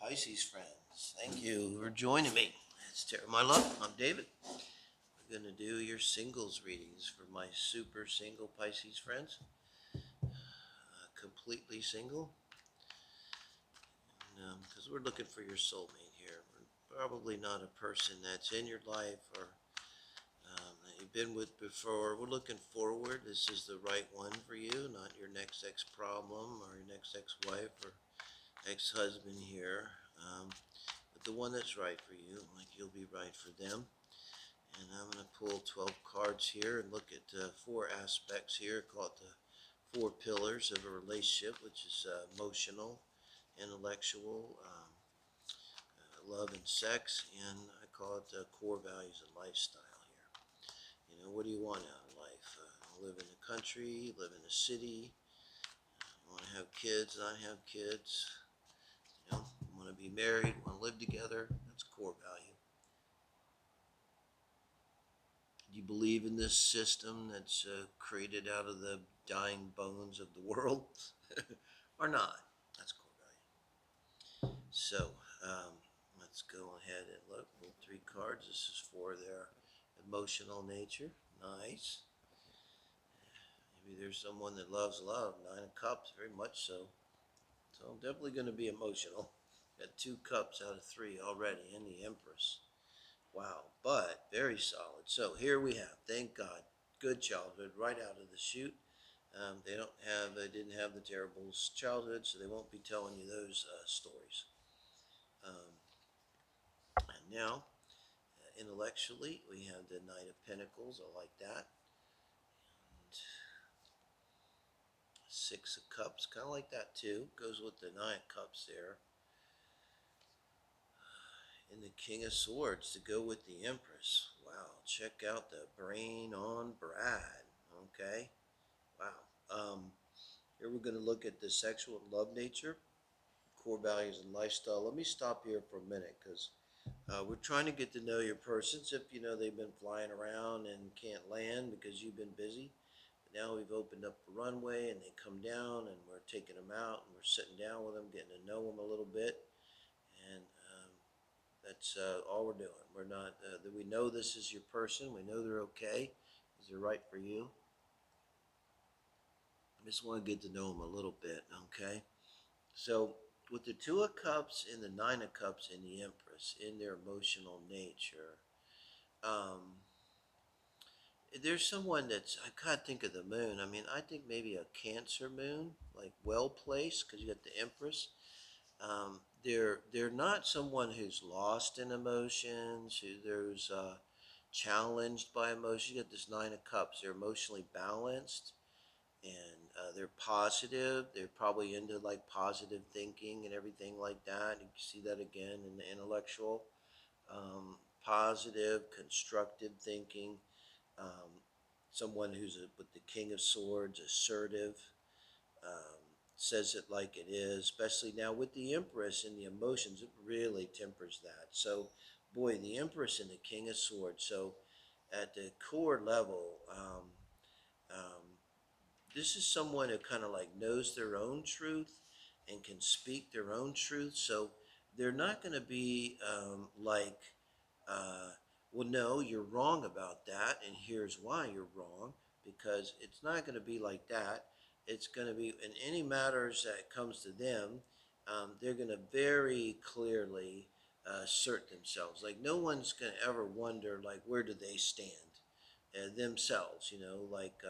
Pisces friends, thank you for joining me. It's Terra My Love. I'm David. We're going to do your singles readings for my super single Pisces friends. Completely single. Because we're looking for your soulmate here. We're probably not a person that's in your life or that you've been with before. We're looking forward. This is the right one for you, not your next ex-problem or your next ex-wife or ex-husband here. But the one that's right for you, like you'll be right for them. And I'm going to pull 12 cards here and look at 4 aspects here, called the 4 pillars of a relationship, which is emotional, intellectual, love and sex, and I call it core values and lifestyle here. You know, what do you want out of life? Live in the country, live in the city, you want to have kids, not have kids, you know, want to be married, want to live together. That's core value. Do you believe in this system that's created out of the dying bones of the world or not? That's core value. So let's go ahead and look. Pull 3 cards. This is for their emotional nature. Nice. Maybe there's someone that loves love. 9 of Cups, very much so. So I'm definitely going to be emotional. Got 2 cups out of 3 already, and the Empress. Wow, but very solid. So here we have, thank God, good childhood right out of the chute. They didn't have the terrible childhood, so they won't be telling you those stories. And now, intellectually, we have the Knight of Pentacles. I like that. And 6 of Cups, kind of like that too. Goes with the 9 of Cups there. And the King of Swords to go with the Empress. Wow, check out the brain on Brad. Okay, wow. Here we're going to look at the sexual and love nature, core values and lifestyle. Let me stop here for a minute because we're trying to get to know your persons. If you know they've been flying around and can't land because you've been busy. But now we've opened up the runway and they come down and we're taking them out and we're sitting down with them, getting to know them a little bit. And that's all we're doing. We're not, we know this is your person. We know they're okay. Is they're right for you. I just want to get to know them a little bit, okay? So with the 2 of Cups and the 9 of Cups and the Empress in their emotional nature, there's someone that's, I can't think of the moon. I mean, I think maybe a Cancer moon, like well placed, because you got the Empress. They're not someone who's lost in emotions, who there's challenged by emotions. You got this 9 of Cups. They're emotionally balanced and they're positive. They're probably into like positive thinking and everything like that. You can see that again in the intellectual, positive, constructive thinking. Um, Someone who's with the King of Swords, assertive, um, says it like it is. Especially now with the Empress and the emotions, it really tempers that. So, boy, the Empress and the King of Swords. So, at the core level, um, this is someone who kind of like knows their own truth and can speak their own truth. So they're not going to be uh, well, no, you're wrong about that, and here's why you're wrong, because it's not going to be like that. It's going to be in any matters that comes to them. They're going to very clearly assert themselves. Like no one's going to ever wonder, like, where do they stand themselves? You know, like.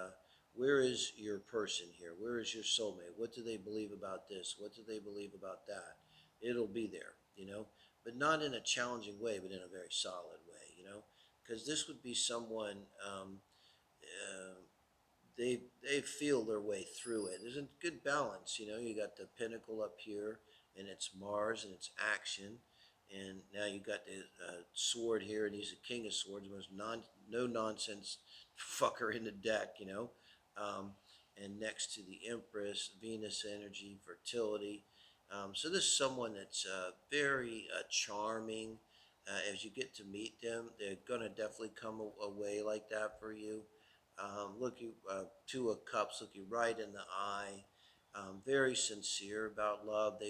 Where is your person here? Where is your soulmate? What do they believe about this? What do they believe about that? It'll be there, you know, but not in a challenging way, but in a very solid way, you know, because this would be someone uh, they feel their way through it. There's a good balance, you know. You got the Pinnacle up here, and it's Mars and it's action, and now you got the sword here, and he's the King of Swords, the most no nonsense fucker in the deck, you know. Um, and next to the Empress, Venus energy, fertility. So this is someone that's very charming. As you get to meet them, they're gonna definitely come away like that for you. Look you 2 of Cups, look you right in the eye. very sincere about love.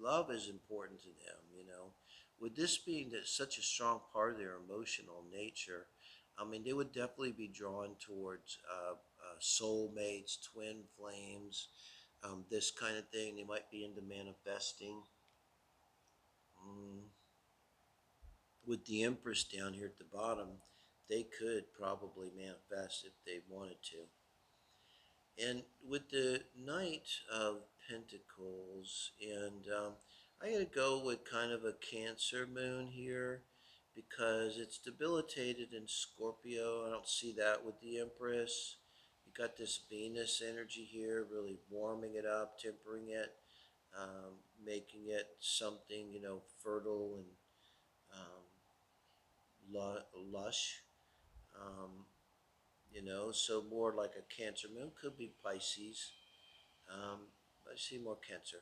Love is important to them, With this being that such a strong part of their emotional nature, I mean, they would definitely be drawn towards soulmates, twin flames, this kind of thing. They might be into manifesting. Mm, with the Empress down here at the bottom, they could probably manifest if they wanted to. And with the Knight of Pentacles, and I gotta go with kind of a Cancer moon here because it's debilitated in Scorpio. I don't see that with the Empress. You got this Venus energy here, really warming it up, tempering it, making it something, fertile and lush. Um, so more like a Cancer moon, could be Pisces. Um, I see more Cancer.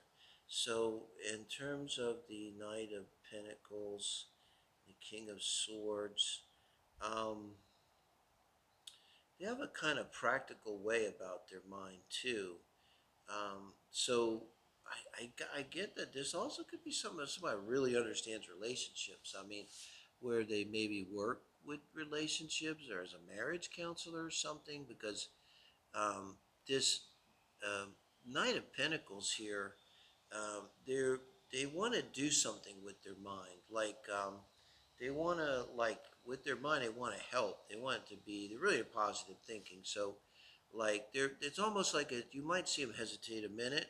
So in terms of the Knight of Pentacles, the King of Swords, um, they have a kind of practical way about their mind too. So I get that this also could be somebody really understands relationships. I mean, where they maybe work with relationships or as a marriage counselor or something, because um, this um, Knight of Pentacles here, they want to do something with their mind, like they want to with their mind they want to help. They want it to be they're really positive thinking. So like it's almost like you might see them hesitate a minute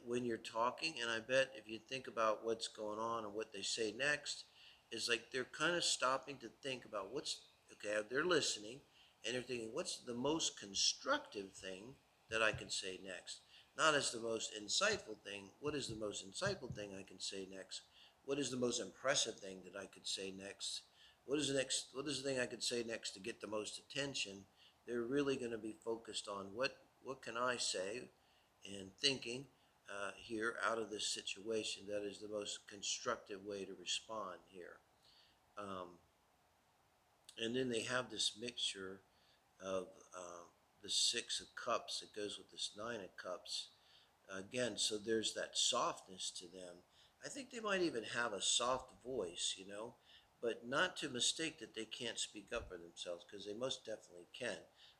when you're talking, and I bet if you think about what's going on and what they say next, is like they're kind of stopping to think about what's okay. They're listening and they're thinking, what's the most constructive thing that I can say next? Not as the most insightful thing. What is the most insightful thing I can say next? What is the most impressive thing that I could say next? What is the next? What is the thing I could say next to get the most attention? They're really going to be focused on what can I say, and thinking here out of this situation that is the most constructive way to respond here. Um, and then they have this mixture of the Six of Cups that goes with this Nine of Cups. Again, so there's that softness to them. I think they might even have a soft voice, but not to mistake that they can't speak up for themselves, because they most definitely can.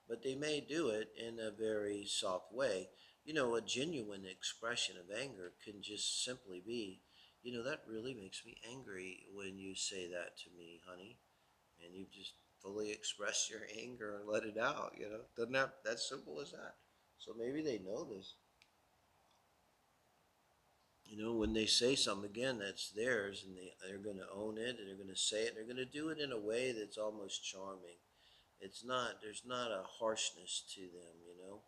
But they may do it in a very soft way. A genuine expression of anger can just simply be, that really makes me angry when you say that to me, honey. And you just fully express your anger and let it out, Doesn't that simple as that. So maybe they know this. When they say something again that's theirs, and they're going to own it, and they're going to say it, and they're going to do it in a way that's almost charming. There's not a harshness to them.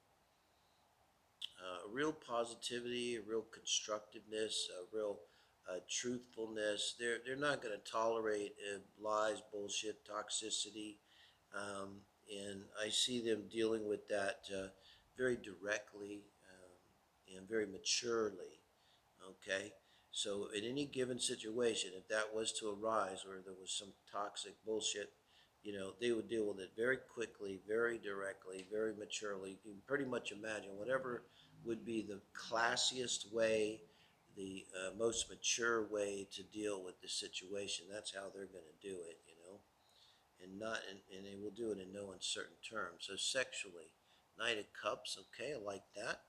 A real positivity, a real constructiveness, a real truthfulness. They're not going to tolerate lies, bullshit, toxicity, and I see them dealing with that very directly and very maturely. Okay, so in any given situation, if that was to arise or there was some toxic bullshit, they would deal with it very quickly, very directly, very maturely. You can pretty much imagine whatever would be the classiest way, the most mature way to deal with the situation. That's how they're going to do it. And they will do it in no uncertain terms. So sexually, Knight of Cups, okay, I like that.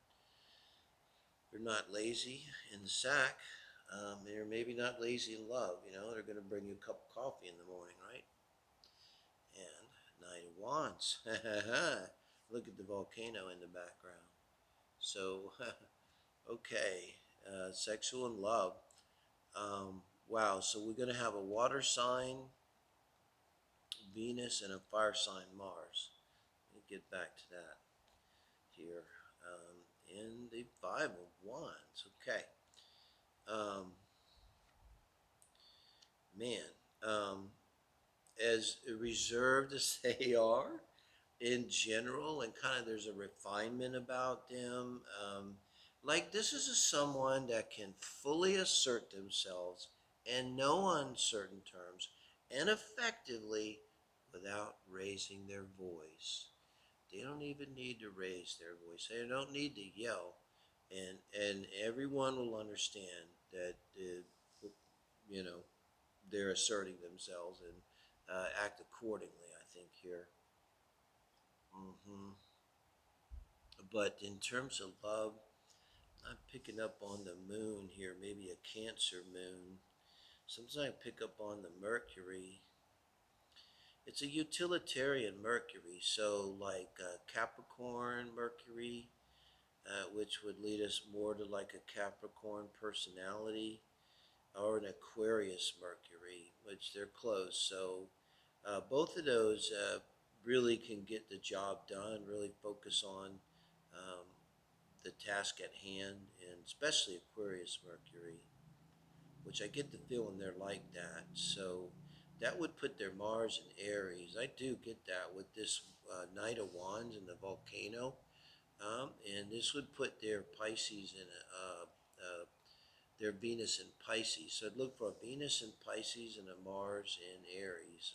They're not lazy in the sack. They're maybe not lazy in love. They're going to bring you a cup of coffee in the morning, right? And Knight of Wands. Look at the volcano in the background. So, okay, sexual and love. Wow, so we're going to have a water sign, Venus, and a fire sign, Mars. Let me get back to that here. In the Five of Wands. Okay. Um, man, um, as reserved as they are in general, and kind of there's a refinement about them. Like this is someone that can fully assert themselves in no uncertain terms and effectively without raising their voice. They don't even need to raise their voice. They don't need to yell. and everyone will understand that you know they're asserting themselves and act accordingly. I think here. hmm But in terms of love, I'm picking up on the moon here, maybe a Cancer moon. Sometimes I pick up on the Mercury. It's a utilitarian Mercury, so like Capricorn Mercury, which would lead us more to like a Capricorn personality, or an Aquarius Mercury, which they're close. So both of those really can get the job done, really focus on um, the task at hand, and especially Aquarius Mercury, which I get the feeling they're like that. So that would put their Mars in Aries. I do get that with this Knight of Wands and the volcano. And this would put their Pisces in their Venus in Pisces. So I'd look for a Venus in Pisces and a Mars in Aries.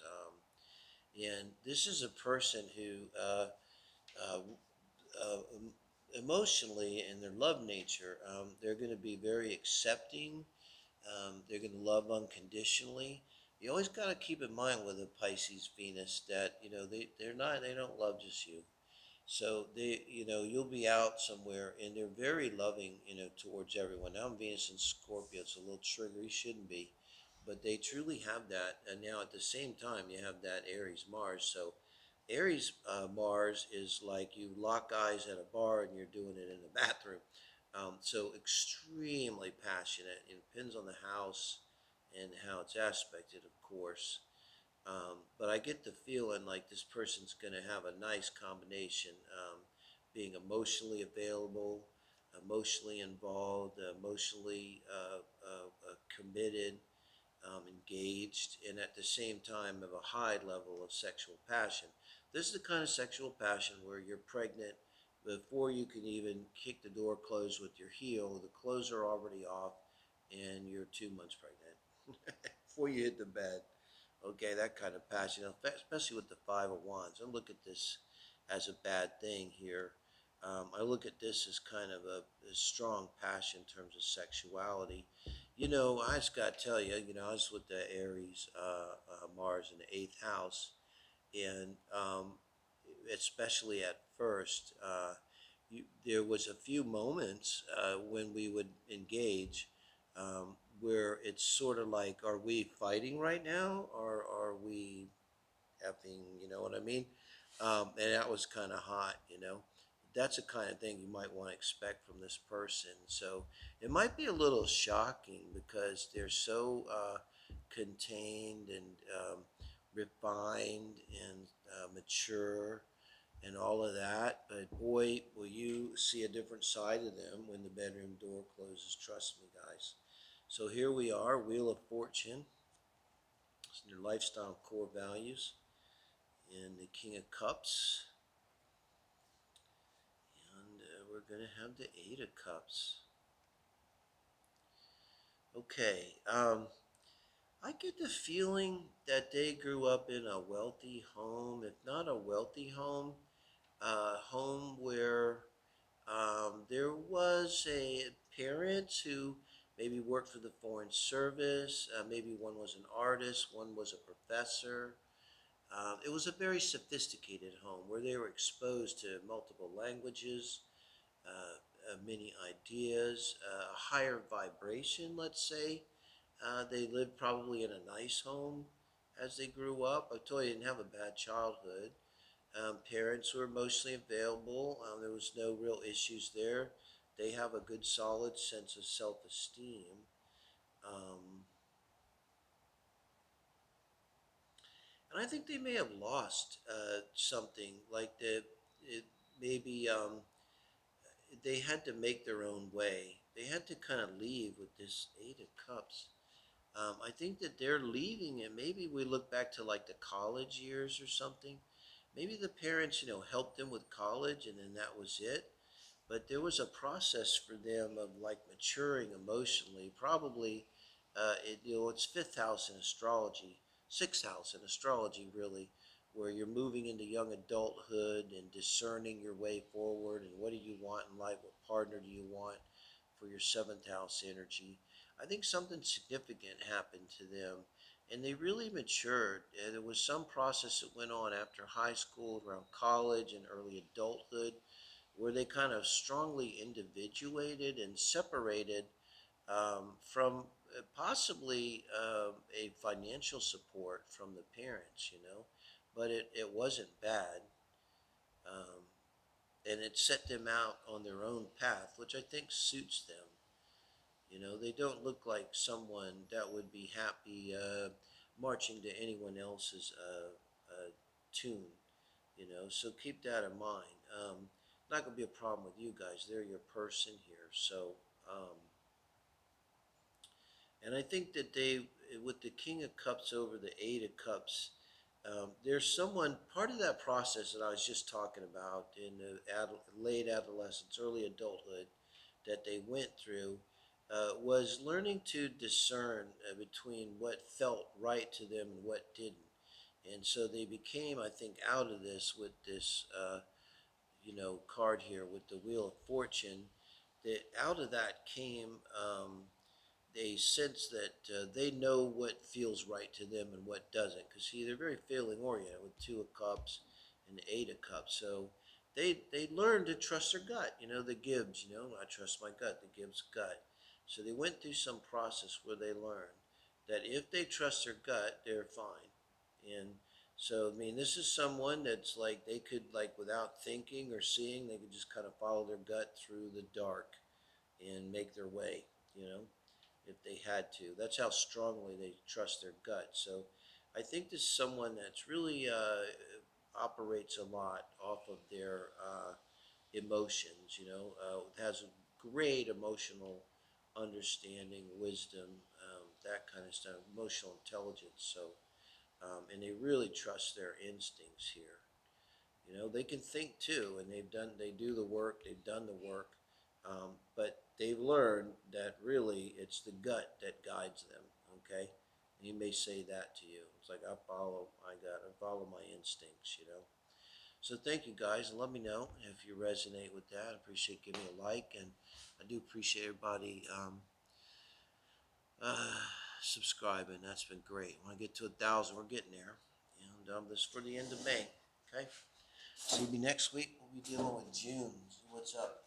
And this is a person who uh, uh, emotionally and their love nature, they're going to be very accepting. They're going to love unconditionally. You always got to keep in mind with a Pisces Venus that they don't love just you. So you'll be out somewhere, and they're very loving, towards everyone. Now, I'm Venus in Scorpio, it's a little triggery, shouldn't be, but they truly have that. And now, at the same time, you have that Aries Mars. So, Aries Mars is like you lock eyes at a bar and you're doing it in the bathroom. So, extremely passionate. It depends on the house and how it's aspected, of course. But I get the feeling like this person's going to have a nice combination, being emotionally available, emotionally involved, emotionally committed, engaged, and at the same time have a high level of sexual passion. This is the kind of sexual passion where you're pregnant before you can even kick the door closed with your heel. The clothes are already off, and you're 2 months pregnant before you hit the bed. Okay, that kind of passion, especially with the Five of Wands. I look at this as a bad thing here. I look at this as kind of a strong passion in terms of sexuality. I just got to tell you, I was with the Aries Mars in the eighth house, and especially at first, there was a few moments when we would engage where it's sort of like, are we fighting right now, or are we effing? You know what I mean? And that was kind of hot. That's the kind of thing you might want to expect from this person. So it might be a little shocking because they're so contained and refined and mature and all of that. But boy, will you see a different side of them when the bedroom door closes. Trust me, guys. So here we are, Wheel of Fortune. It's their lifestyle core values. And the King of Cups. And we're going to have the Eight of Cups. Okay. I get the feeling that they grew up in a wealthy home, if not a wealthy home, a home where there was a parent who maybe worked for the Foreign Service. Maybe one was an artist, one was a professor. It was a very sophisticated home where they were exposed to multiple languages, many ideas, a higher vibration, let's say. They lived probably in a nice home as they grew up. I told you, they didn't have a bad childhood. Parents were emotionally available. There was no real issues there. They have a good, solid sense of self-esteem. Um, and I think they may have lost something, like maybe they had to make their own way. They had to kind of leave with this Eight of Cups. I think that they're leaving, and maybe we look back to like the college years or something. Maybe the parents, helped them with college, and then that was it. But there was a process for them of like maturing emotionally. Probably, it's fifth house in astrology, sixth house in astrology, really, where you're moving into young adulthood and discerning your way forward and what do you want in life, what partner do you want for your seventh house energy. I think something significant happened to them and they really matured. And there was some process that went on after high school, around college, and early adulthood, where they kind of strongly individuated and separated from possibly a financial support from the parents, but it wasn't bad. Um, and it set them out on their own path, which I think suits them. They don't look like someone that would be happy marching to anyone else's tune. So keep that in mind. Not going to be a problem with you guys. They're your person here. So, and I think that with the King of Cups over the Eight of Cups, there's someone, part of that process that I was just talking about in the late adolescence, early adulthood, that they went through, was learning to discern between what felt right to them and what didn't. And so they became, I think, out of this with this, card here with the Wheel of Fortune, that out of that came a sense that they know what feels right to them and what doesn't. Because see, they're very feeling oriented with Two of Cups and the Eight of Cups. So they learn to trust their gut. The Gibbs. I trust my gut. The Gibbs gut. So they went through some process where they learned that if they trust their gut, they're fine. And so I mean, this is someone that's like they could like without thinking or seeing, they could just kind of follow their gut through the dark and make their way. You know if they had to. That's how strongly they trust their gut. So I think this is someone that's really operates a lot off of their emotions, has a great emotional understanding, wisdom, that kind of stuff, emotional intelligence. So, and they really trust their instincts here. They can think too, and they do the work, they've done the work, but they've learned that really it's the gut that guides them. Okay, and he may say that to you. It's like I follow my gut, I follow my instincts. So thank you guys, and let me know if you resonate with that. I appreciate giving me a like, and I do appreciate everybody uh, subscribing. That's been great. When I get to 1,000, we're getting there, and this is for the end of May. Okay. See me next week. We'll be dealing with June. See what's up.